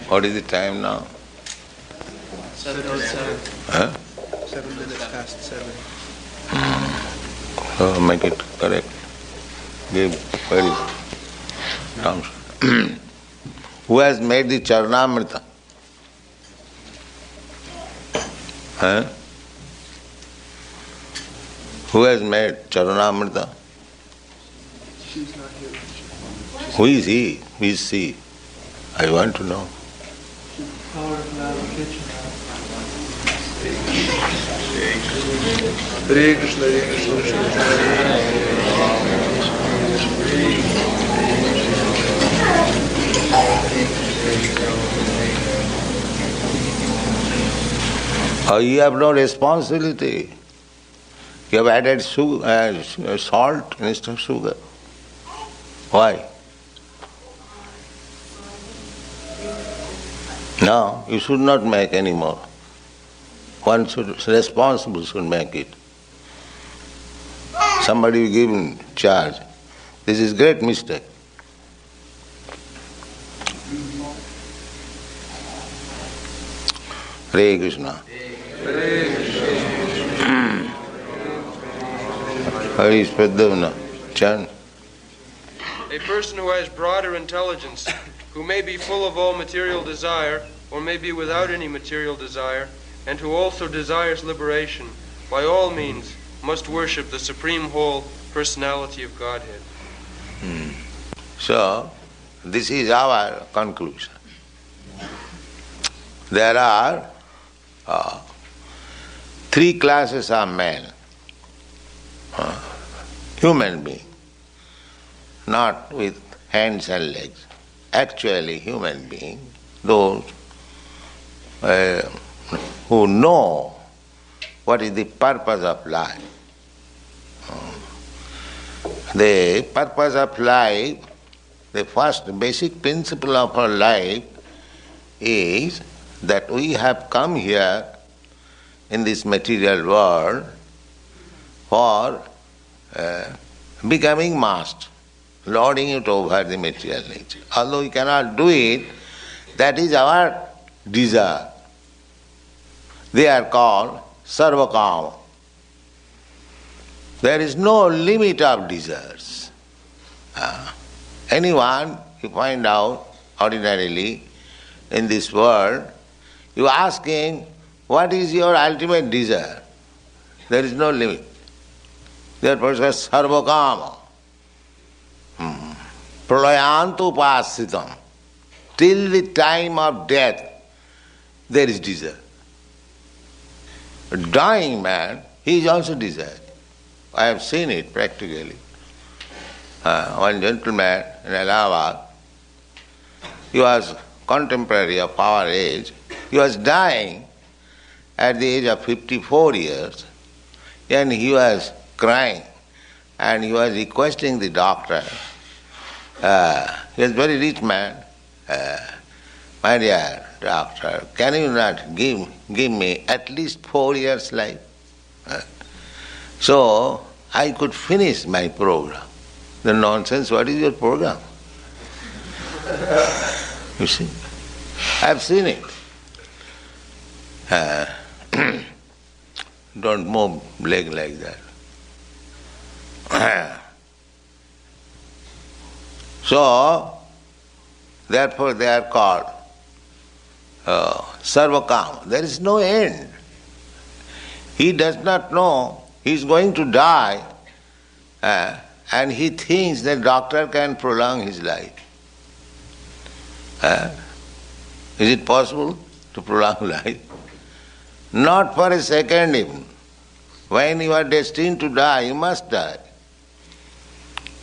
What is the time now? 7:07. Huh? 7 minutes past 7. So make it correct. Give very terms. Who has made the Charnamrita? Huh? Who has made Charnamrita? She's not here. Who is he? Who is she? I want to know. Power of kitchen. Hare Krishna, Hare Krishna, Krishna You have no responsibility. You have added salt instead of sugar. Why? No, you should not make any more. One responsible should make it. Somebody will give him charge. This is great mistake. Hare Krishna. Hare Spadavana. Chant. A person who has broader intelligence, who may be full of all material desire, or may be without any material desire, and who also desires liberation, by all means must worship the Supreme Whole Personality of Godhead. So, this is our conclusion. There are three classes of men. Human being, not with hands and legs. Actually human being, those who know what is the purpose of life. The purpose of life, the first basic principle of our life is that we have come here in this material world for becoming master, lording it over the material nature. Although we cannot do it, that is our desire. They are called sarvakama. There is no limit of desires. Anyone, you find out ordinarily in this world, you ask him, what is your ultimate desire? There is no limit. Therefore it says sarvakama. Pralayantu upasitam. Till the time of death, there is desire. A dying man, he is also desiring. I have seen it practically. One gentleman in Allahabad, he was contemporary of our age, he was dying at the age of 54 years, and he was crying and he was requesting the doctor. He was a very rich man. My dear doctor, can you not give me at least 4 years life? So I could finish my program. The nonsense, what is your program? You see? I have seen it. Don't move leg like that. So, therefore they are called sarvakama. There is no end. He does not know he is going to die and he thinks that doctor can prolong his life. Is it possible to prolong life? Not for a second even. When you are destined to die, you must die.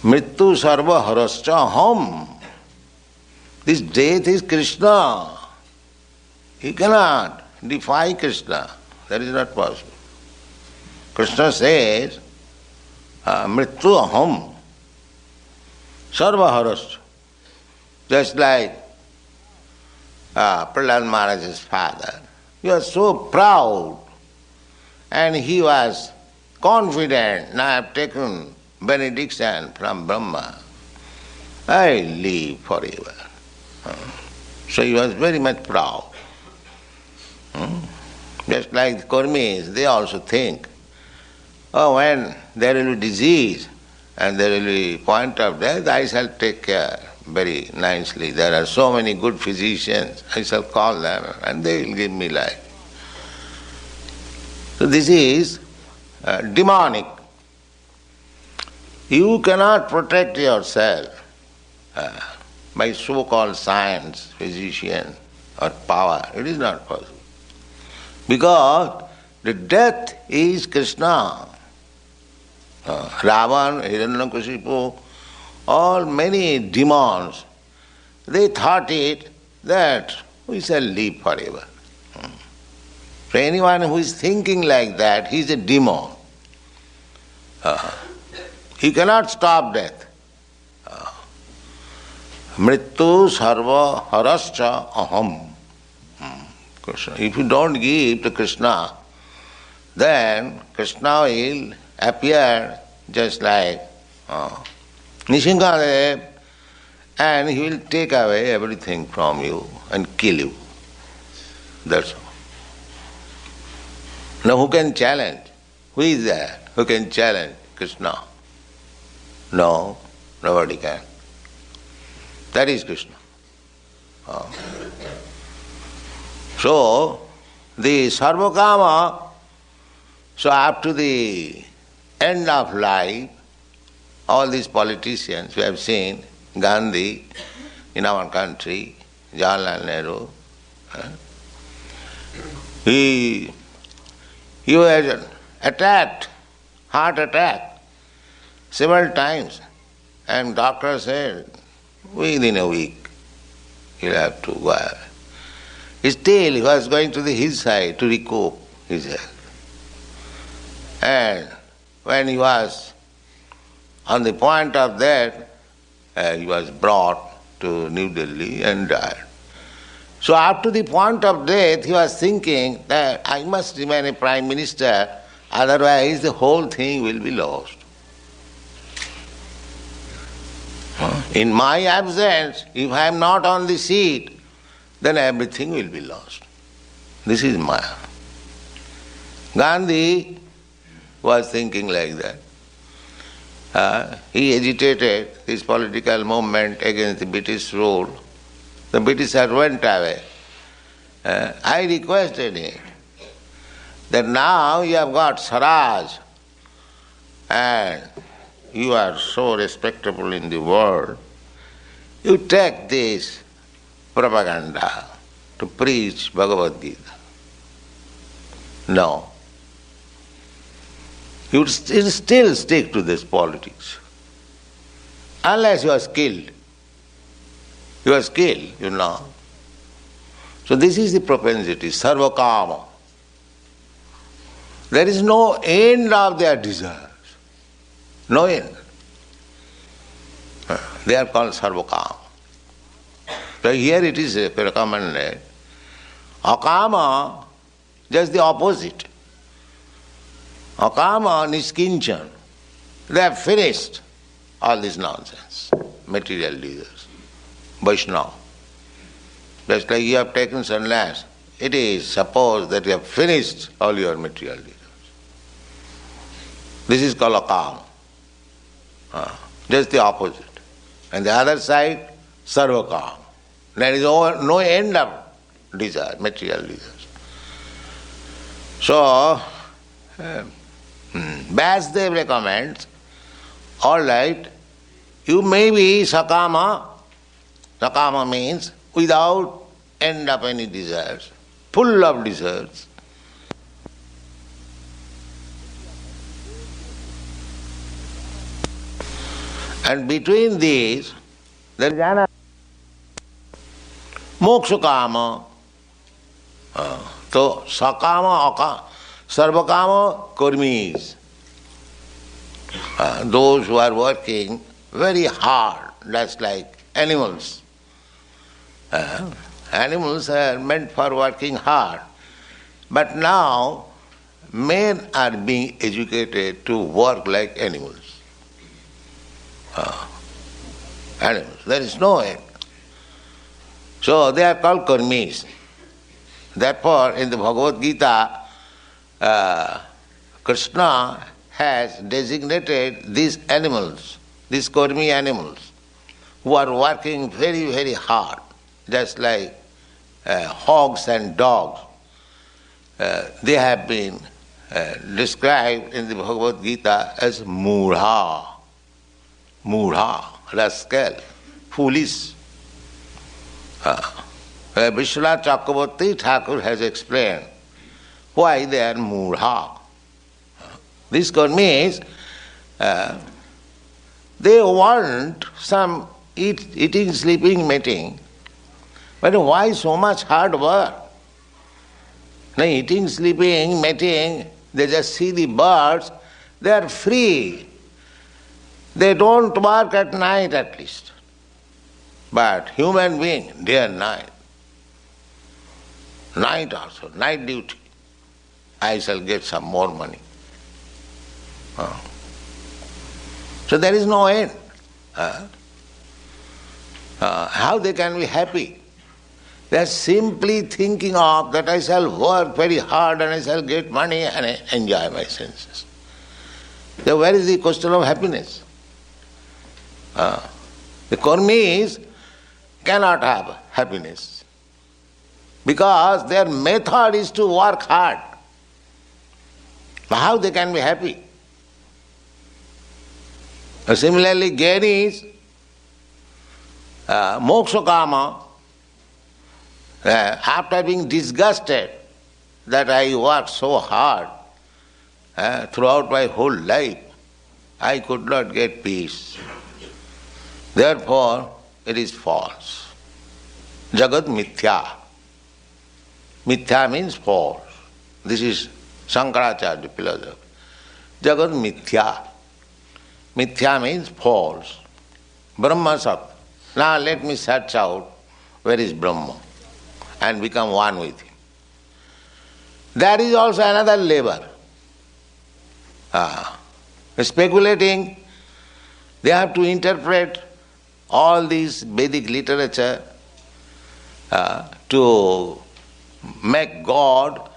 Mrityu sarva harascha ham. This death is Krishna. You cannot defy Krishna. That is not possible. Krishna says, Mrityu aham. Sarva harascha. Just like Prahlad Maharaj's father. He was so proud and he was confident. Now I have taken benediction from Brahma. I live forever. So he was very much proud. Just like the Kurmis, they also think, oh, when there will be disease and there will be point of death, I shall take care very nicely. There are so many good physicians, I shall call them and they will give me life. So this is demonic. You cannot protect yourself by so-called science, physician or power. It is not possible. Because the death is Krishna. Ravan, Hiranyakashipu, all many demons, they thought it that we shall live forever. So anyone who is thinking like that, he is a demon. He cannot stop death. Mrityu sarva harascha aham. Krishna. If you don't give to Krishna, then Krishna will appear just like Nishingadev, and he will take away everything from you and kill you. That's all. Now who can challenge? Who is there who can challenge Krishna? No, nobody can. That is Krishna. So, the Sarvakama, so up to the end of life, all these politicians, we have seen Gandhi in our country, Jawaharlal Nehru, he was attacked, heart attack, several times, and doctor said, within a week, he'll have to go away. Still, he was going to the hillside to recoup his health. And when he was on the point of death, he was brought to New Delhi and died. So up to the point of death, he was thinking that I must remain a prime minister, otherwise the whole thing will be lost. In my absence, if I am not on the seat, then everything will be lost. This is Maya. Gandhi was thinking like that. He agitated his political movement against the British rule. The Britishers went away. I requested him that now you have got Swaraj and you are so respectable in the world, you take this propaganda to preach Bhagavad Gita. No. You would still stick to this politics. Unless you are skilled. You are skilled, you know. So this is the propensity, sarvakama. There is no end of their desires. No end. They are called sarvakama. So here it is recommended. Akama, just the opposite. Akama, niskinchan. They have finished all this nonsense. Material desires. Vaishnava. Just like you have taken sannyas, it is supposed that you have finished all your material desires. This is called akama. Just the opposite. And the other side, sarvakama. There is no end of desire, material desires. So, Vasudev recommends, all right, you may be sakama. Sakama means without end of any desires, full of desires. And between these, there is another moksha-kama. So, sakama, sarvakama, kurmis. Those who are working very hard, that's like animals. Animals are meant for working hard. But now, men are being educated to work like animals. Animals. There is no end. So they are called karmis. Therefore, in the Bhagavad Gita, Krishna has designated these animals, these karmi animals, who are working very, very hard, just like hogs and dogs. They have been described in the Bhagavad Gita as mudha, rascal, foolish. Vishwanath Chakravarti Thakur has explained why they are mudha. This means they want some eating, sleeping, mating. But why so much hard work? Now, eating, sleeping, mating, they just see the birds, they are free. They don't work at night at least. But human being, day and night. Night also, night duty. I shall get some more money. So there is no end. How they can be happy? They are simply thinking of that I shall work very hard and I shall get money and enjoy my senses. So where is the question of happiness? The karmis cannot have happiness because their method is to work hard. How they can be happy? Similarly, jnanis, moksha kama, after being disgusted that I worked so hard throughout my whole life, I could not get peace. Therefore, it is false. Jagat mithya. Mithya means false. This is Shankaracharya philosophy. Jagat mithya. Mithya means false. Brahma sat. Now let me search out where is Brahma and become one with him. That is also another labor. Speculating, they have to interpret all this Vedic literature to make God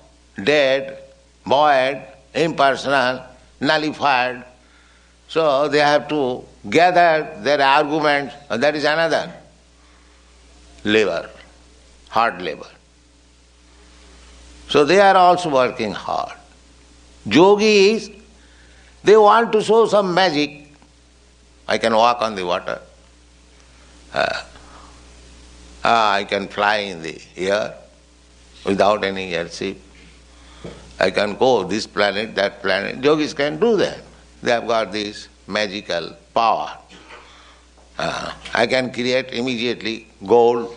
dead, void, impersonal, nullified. So they have to gather their arguments, and that is another labor, hard labor. So they are also working hard. Yogis, they want to show some magic. I can walk on the water. I can fly in the air without any airship. I can go this planet, that planet. Yogis can do that. They have got this magical power. I can create immediately gold.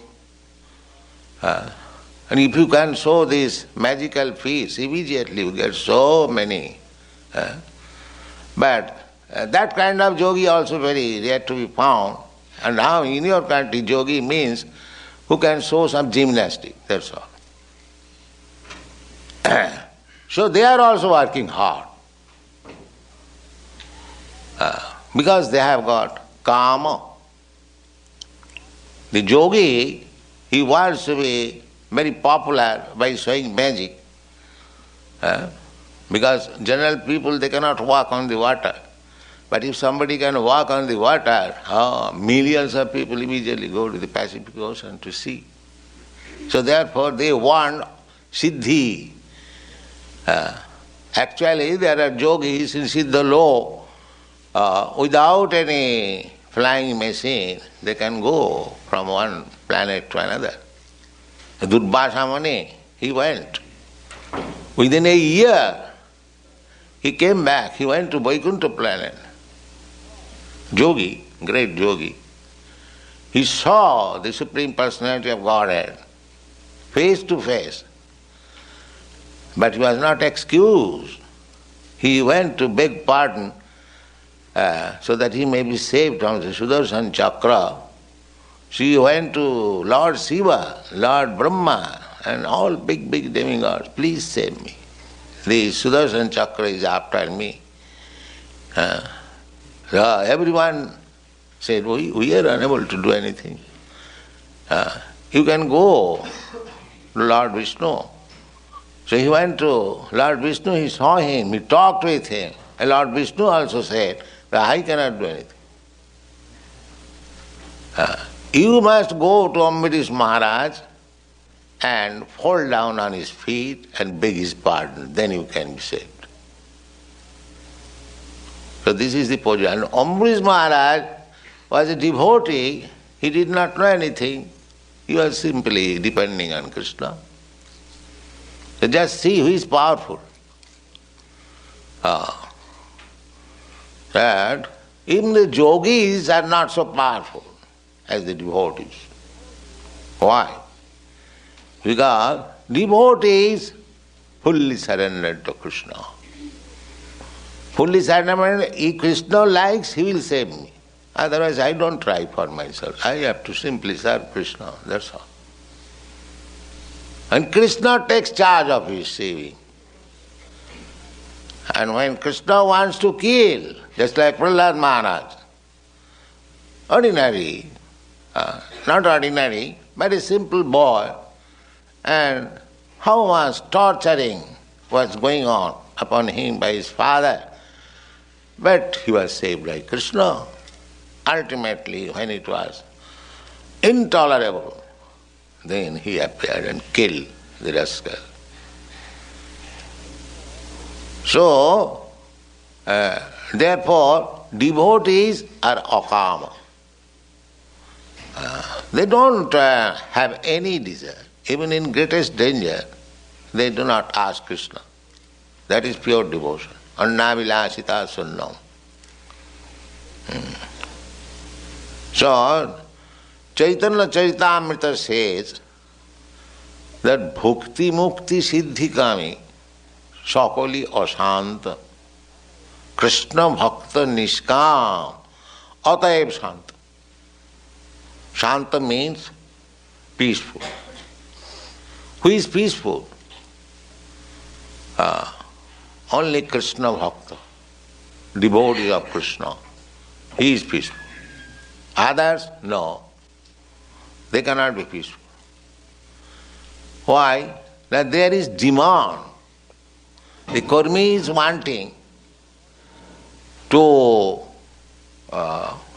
And if you can show this magical fish, immediately you get so many. But that kind of yogi also very rare to be found. And now in your country, yogi means who can show some gymnastics, that's all. So they are also working hard. Because they have got kama. The yogi, he wants to be very popular by showing magic. Because general people, they cannot walk on the water. But if somebody can walk on the water, millions of people immediately go to the Pacific Ocean to see. So therefore they want siddhi. Actually there are yogis in Siddha law, without any flying machine, they can go from one planet to another. Durvasa Muni, he went. Within a year, he came back, he went to Vaikuntha planet. Yogi, great yogi, he saw the Supreme Personality of Godhead face to face. But he was not excused. He went to beg pardon so that he may be saved from the Sudarshan Chakra. She went to Lord Shiva, Lord Brahma, and all big demigods. Please save me. The Sudarshan Chakra is after me. Everyone said, we are unable to do anything. you can go to Lord Vishnu. So he went to Lord Vishnu, he saw him, he talked with him. And Lord Vishnu also said that I cannot do anything. You must go to Ambarish Maharaj and fall down on his feet and beg his pardon. Then you can be saved. So this is the position. And Ambarish Maharaj was a devotee. He did not know anything. He was simply depending on Krishna. So just see who is powerful. That even the yogis are not so powerful as the devotees. Why? Because devotees fully surrendered to Krishna. Fully surrendered, if Krishna likes, he will save me. Otherwise I don't try for myself. I have to simply serve Krishna, that's all. And Krishna takes charge of his saving. And when Krishna wants to kill, just like Prahlad Maharaj, ordinary, not ordinary, but a simple boy, and how much torturing was going on upon him by his father, but he was saved by Krishna. Ultimately, when it was intolerable, then he appeared and killed the rascal. So, therefore, devotees are akama. They don't have any desire. Even in greatest danger, they do not ask Krishna. That is pure devotion. Annavilasita sunnam. So, Chaitanya Charitamrita says that bhukti mukti siddhi kami sakali asanta Krishna bhakta nishkam ataev shanta. Shanta means peaceful. Who is peaceful? Only Krishna bhakta, devotee of Krishna. He is peaceful. Others, no. They cannot be peaceful. Why? That there is demand. The karmi is wanting to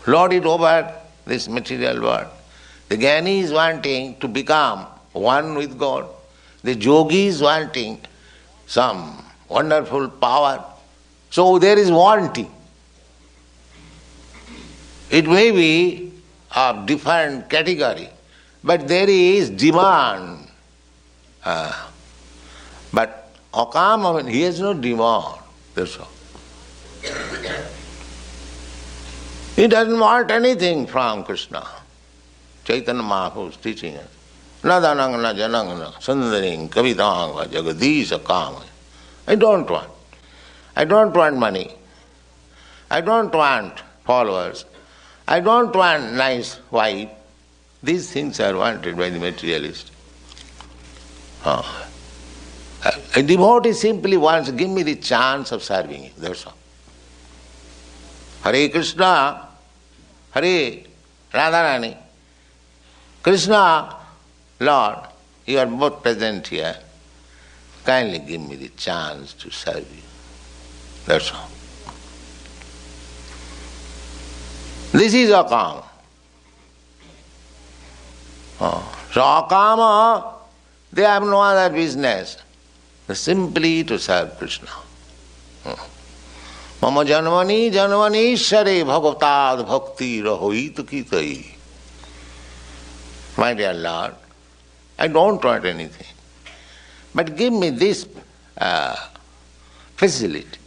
lord it over this material world. The jnani is wanting to become one with God. The yogi is wanting some wonderful power. So there is wanting. It may be of different category, but there is demand. But akama, he has no demand. That's all. He doesn't want anything from Krishna. Chaitanya Mahaprabhu is teaching us. Nadanang na janang sundaring kavitang jagadisha kama. I don't want. I don't want money. I don't want followers. I don't want nice wife. These things are wanted by the materialist. A devotee simply wants, give me the chance of serving you. That's all. Hare Krishna, Hare Radharani. Krishna, Lord, you are both present here. Kindly give me the chance to serve you. That's all. This is akama. So akama, they have no other business. Simply to serve Krishna. Mama janmani janmani share bhagavtad bhakti rahoit kitai. My dear Lord, I don't want anything. But give me this facility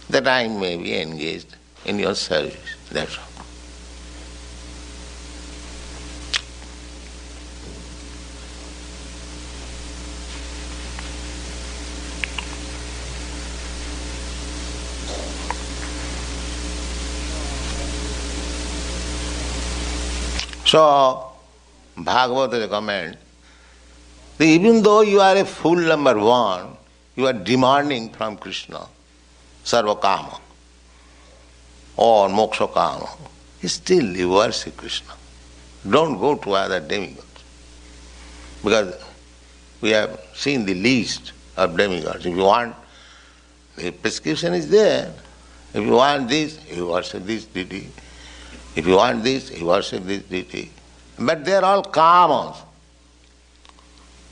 that I may be engaged in your service. That's all. So, Bhagavata recommends that even though you are a fool number one, you are demanding from Krishna sarva-kama or moksha-kama, still you worship Krishna. Don't go to other demigods. because we have seen the list of demigods. If you want, the prescription is there. If you want this, you worship this deity. If you want this, you worship this deity. But they are all kamas.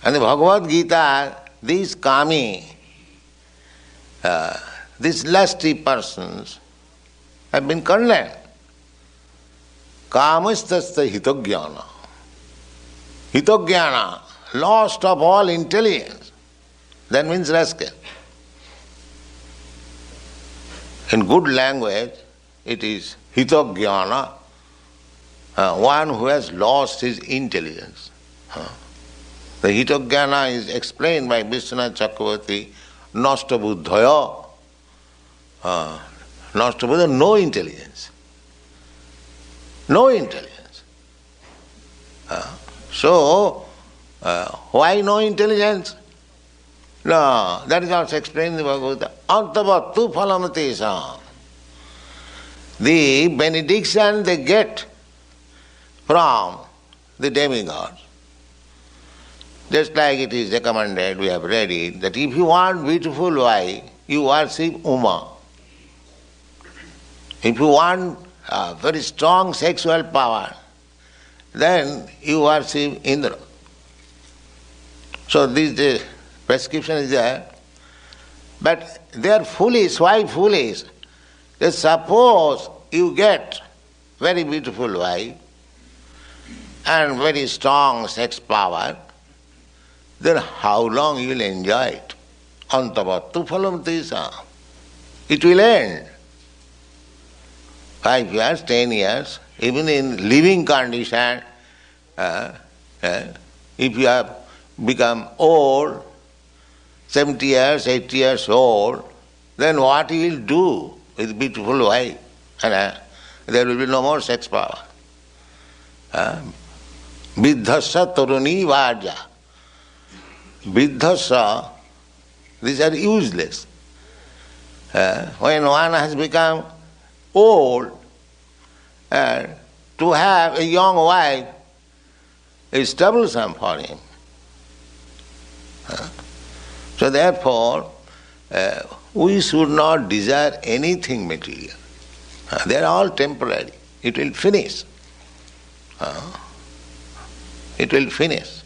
And the Bhagavad Gita, these kami, these lusty persons have been condemned. Kamastasya hitogyana. Hitogyana, lost of all intelligence. That means rascal. In good language, it is hitogyana, one who has lost his intelligence. The hitogyana is explained by Vishwanath Chakravarti, nasta buddhaya. Nasta buddha, no intelligence. No intelligence. So, why no intelligence? No, that is also explained in the Bhagavad Gita. Antavattu phalamatesam. The benediction they get from the demigods. Just like it is recommended, we have read it, that if you want beautiful wife, you worship Uma. If you want very strong sexual power, then you worship Indra. So this prescription is there. But they are foolish. Why foolish? They suppose you get very beautiful wife and very strong sex power, then how long you will enjoy it? Antavattu phalam tesa. It will end. 5 years, 10 years, even in living condition, if you have become old, 70 years, 80 years old, then what you will do with beautiful wife? And there will be no more sex power. Viddhasya taruni vaja. Viddhasya, these are useless. When one has become old, to have a young wife is troublesome for him. So therefore, we should not desire anything material. They are all temporary. It will finish. It will finish.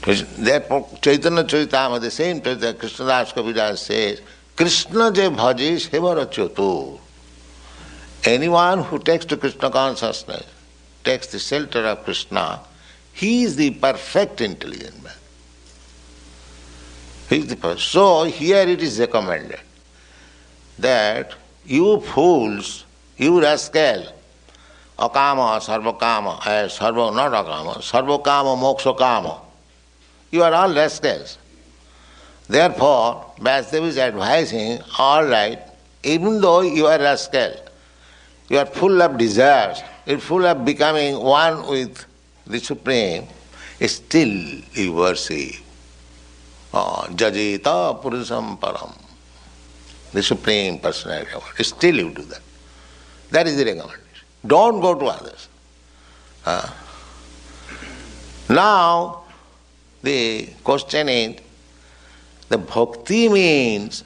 Therefore, Chaitanya Charitamrita, the same Chaitanya Krishnadas Kaviraj says, Krishna je bhaji sevarachotu. Anyone who takes to Krishna consciousness, takes the shelter of Krishna, he is the perfect intelligent man. He is the perfect. So here it is recommended that you fools, you rascal, akama, sarvakama, sarva, not akama, sarvakama, mokshakama, you are all rascals. Therefore, Vasudev is advising, all right, even though you are rascal, you are full of desires, you are full of becoming one with the Supreme, still you worship. Jajeta Purusam Param, the Supreme Personality of God. Still you do that. That is the recommendation. Don't go to others. Now, the question is, the bhakti means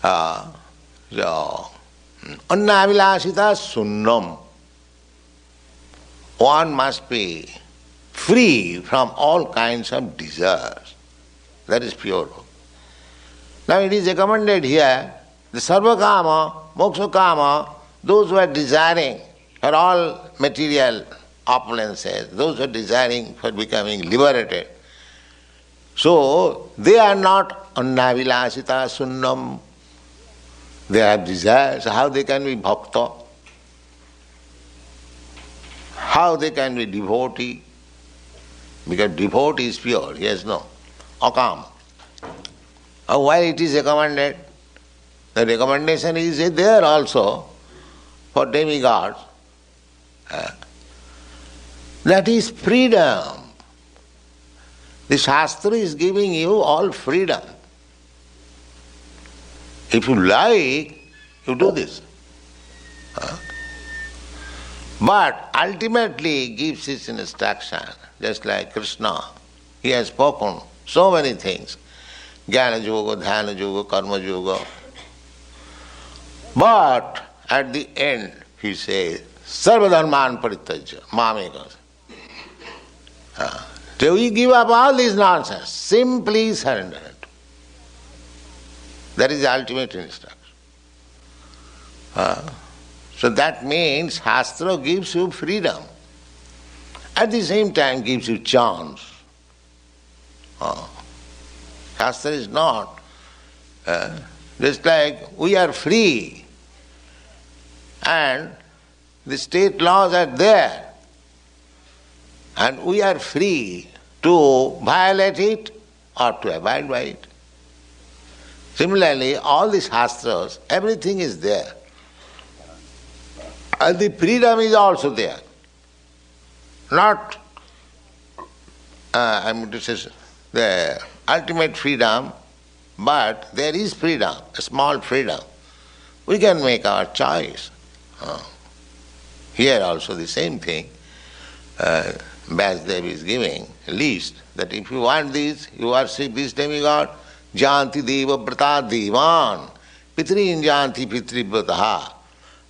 annavilasita sunnam. One must be free from all kinds of desires. That is pure bhakti. Now it is recommended here, the sarvakama, mokshakama, those who are desiring for all material opulences, those who are desiring for becoming liberated, so they are not annavilasita sunnam. They have desires. How they can be bhakta? How they can be devotee? Because devotee is pure, yes, no. Akam. Why it is recommended? The recommendation is there also for demigods. That is freedom. The Shastra is giving you all freedom. If you like, you do this. But ultimately gives his instruction, just like Krishna. He has spoken so many things. Jnana yoga, dhyana yoga, karma yoga. But at the end he says, Sarva dharman parityajya, mamekam. So we give up all this nonsense, simply surrender it. That is the ultimate instruction. So that means Shastra gives you freedom. At the same time gives you chance. Shastra is not. Just like we are free and the state laws are there and we are free to violate it or to abide by it. Similarly, all the Shastras, everything is there. And the freedom is also there. Not, the ultimate freedom, but there is freedom, a small freedom. We can make our choice. Here also the same thing. Vasudev is giving a list that if you want this, you worship this demigod, janti deva brata devan, pitrin janti pitri brataha.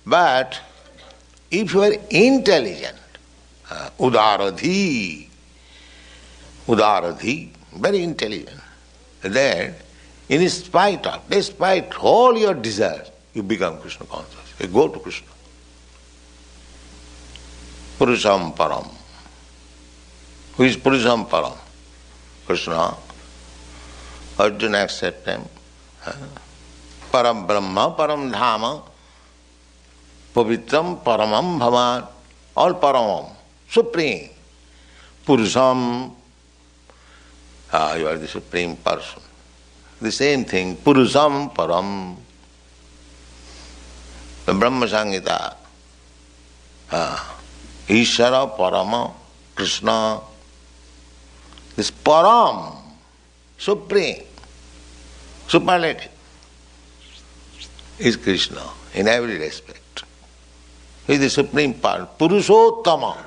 But if you are intelligent, udaradhi, very intelligent, then despite all your desires, you become Krishna conscious. You go to Krishna. Purusham Param. Who is Purusham Param? Krishna. Arjuna accept him. Param Brahma, Param Dhama, Pavitram, Paramam Bhavan, all Paramam, Supreme. Purusham, you are the Supreme Person. The same thing, Purusham Param. The Brahma Sangita, Ishara, Parama, Krishna. This Param, Supreme, superlative, is Krishna in every respect. He is the Supreme Person. Purushottama,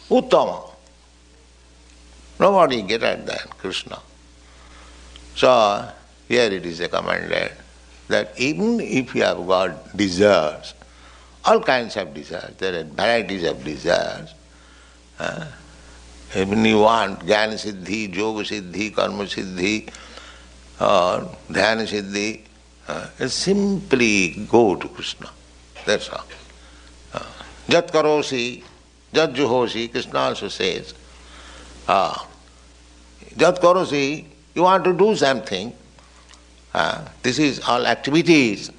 Uttama. Nobody greater than Krishna. So, here it is recommended that even if you have got desires, all kinds of desires, there are varieties of desires. Even you want Jnana Siddhi, Yoga Siddhi, Karma Siddhi, or Dhyana Siddhi, simply go to Krishna. That's all. Jat karosi, jat juhosi, Krishna also says, jat karosi, you want to do something, this is all activities.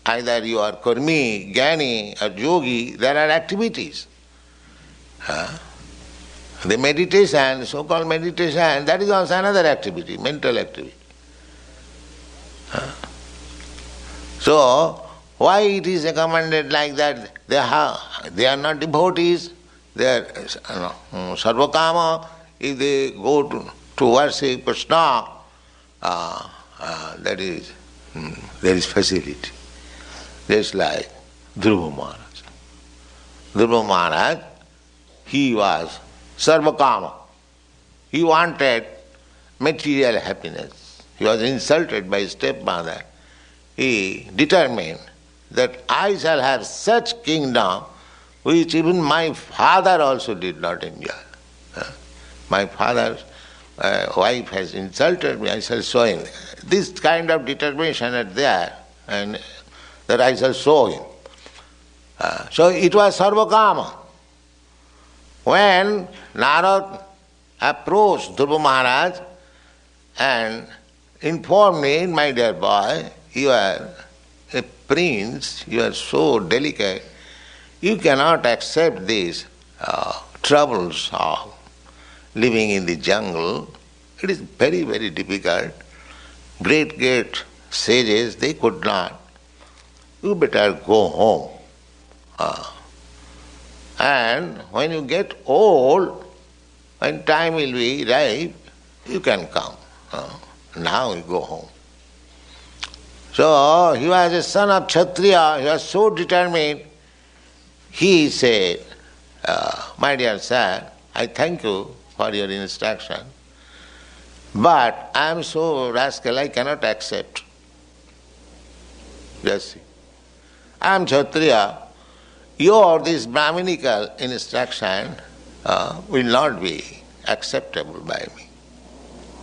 Either you are karmi, jnani or yogi, there are activities. The meditation, so-called meditation, that is also another activity, mental activity. So, why it is recommended like that? They are not devotees, they are sarvakama. If they go to worship Krishna, that is, there is facility. Just like Dhruva Maharaj. Dhruva Maharaj, he was sarvakama. He wanted material happiness. He was insulted by his stepmother. He determined that I shall have such kingdom which even my father also did not enjoy. My father's wife has insulted me, I shall show him. This kind of determination is there, and that I shall show him. So it was sarvakama. When Narad approached Dhruva Maharaj and informed me, my dear boy, you are a prince, you are so delicate, you cannot accept these troubles of living in the jungle. It is very, very difficult. Great sages, they could not. You better go home. And when you get old, when time will be ripe, you can come. Now you go home. So he was a son of Kshatriya, he was so determined. he said, my dear sir, I thank you for your instruction, but I am so rascal I cannot accept. Just see. I am Kshatriya, your this Brahminical instruction will not be acceptable by me.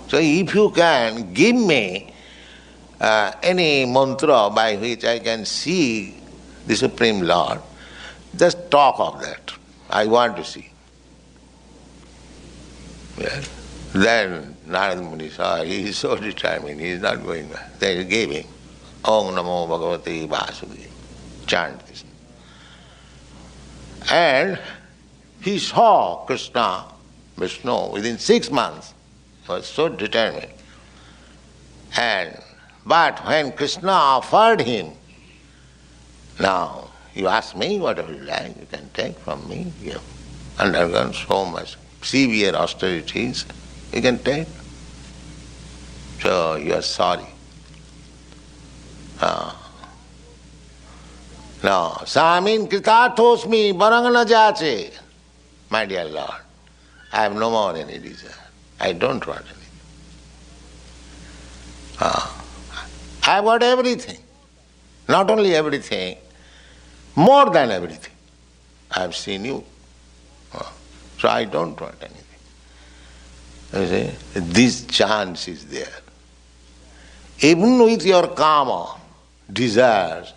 So if you can give me any mantra by which I can see the Supreme Lord, just talk of that. I want to see. Yes. Then Narada Muni saw he is so determined, he is not going back. They gave him Om Namo Bhagavate Vasudevaya. Chant this. And he saw Krishna, Vishnu, within 6 months. He was so determined. But when Krishna offered him, now you ask me whatever you like, you can take from me. You have undergone so much severe austerities, you can take. So you are sorry. No, Samin Kritatosmi Barangana Jache. My dear Lord, I have no more any desire. I don't want anything. I have got everything. Not only everything, more than everything. I have seen you. So I don't want anything. You see, this chance is there. Even with your karma, desires,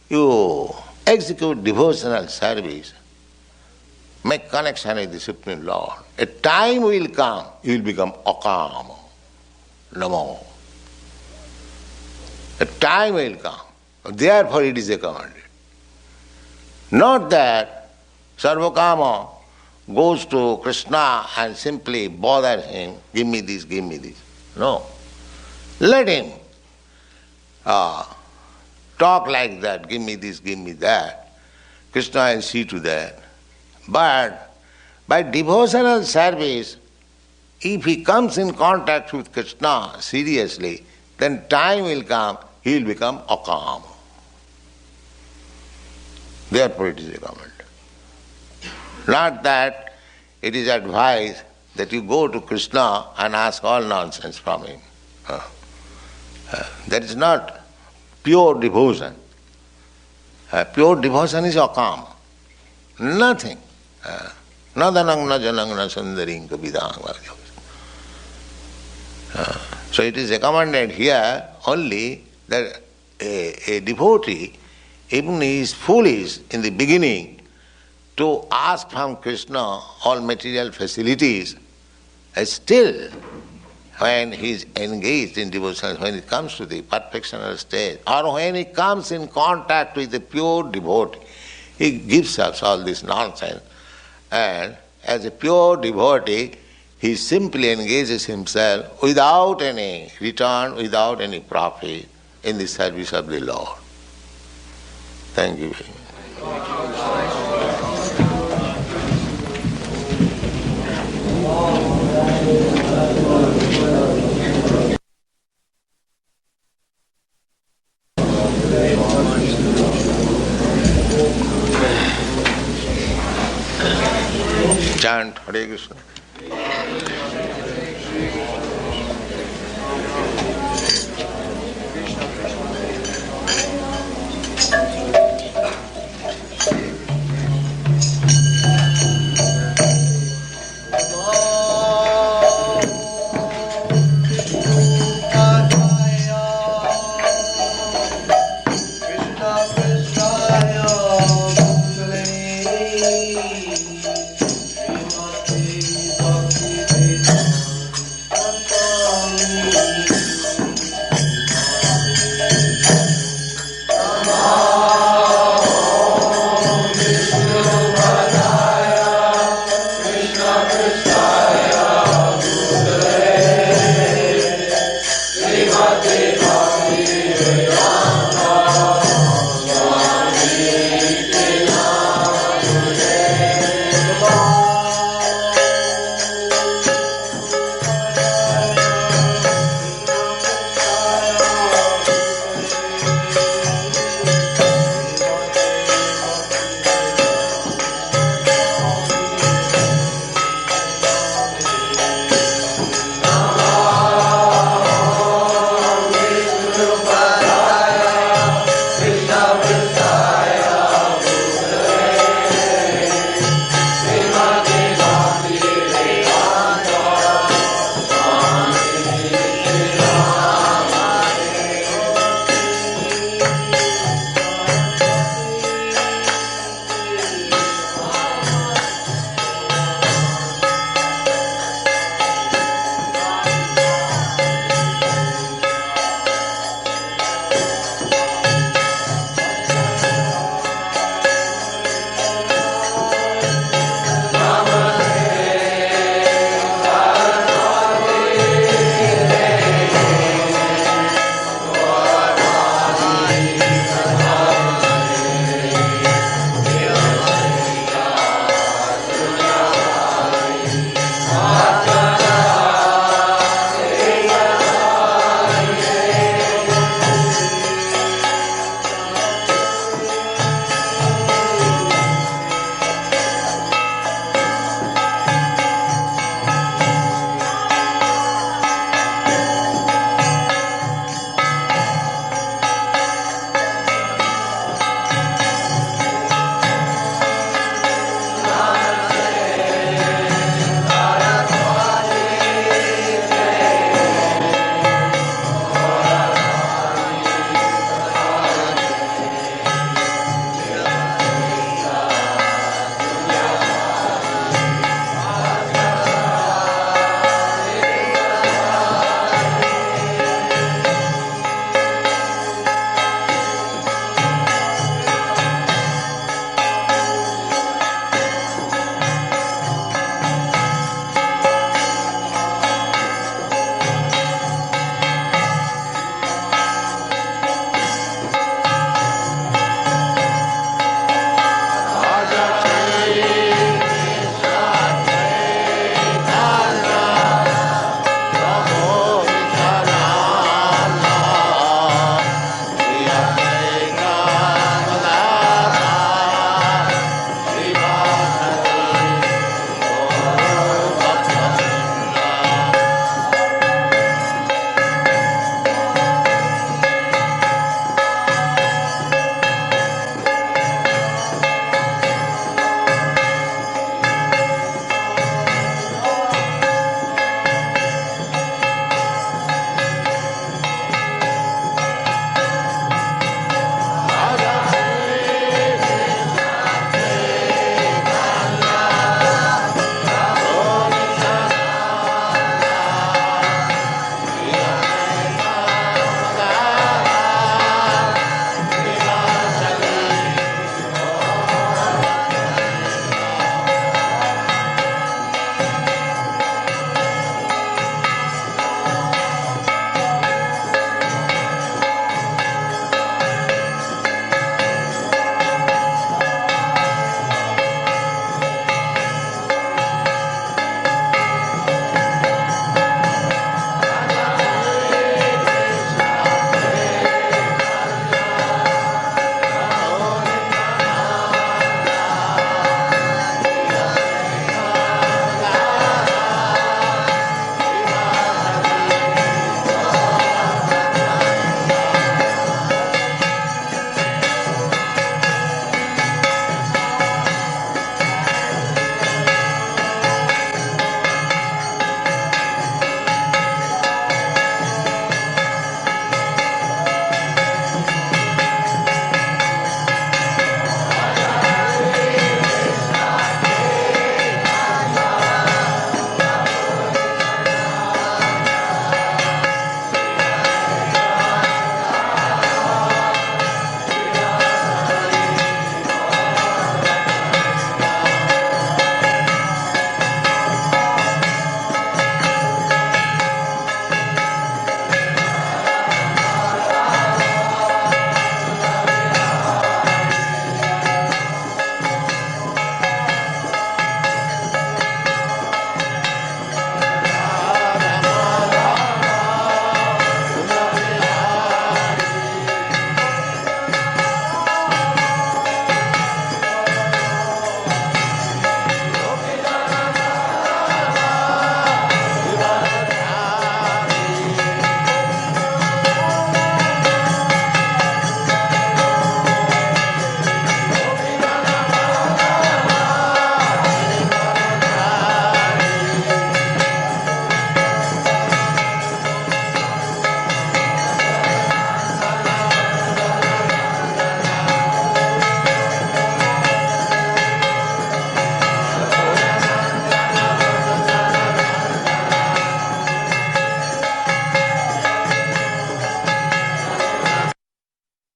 you execute devotional service, make connection with the Supreme Lord. A time will come, you will become akama, namo. A time will come. Therefore it is recommended. Not that Sarvakama goes to Krishna and simply bothers him, give me this, give me this. No. Let him talk like that, give me this, give me that. Krishna will see to that. But by devotional service, if he comes in contact with Krishna seriously, then time will come, he will become akama. Therefore it is recommended. Not that it is advised that you go to Krishna and ask all nonsense from him. That is not pure devotion. Pure devotion is akama. Nothing. Nadanang na janang na sundaring kabidang. So it is recommended here only that a devotee, even he is foolish in the beginning, to ask from Krishna all material facilities, still when he is engaged in devotion, when he comes to the perfectional stage, or when he comes in contact with the pure devotee, he gives us all this nonsense. And as a pure devotee, he simply engages himself without any return, without any profit in the service of the Lord. Thank you very much. Chant Hare Krishna.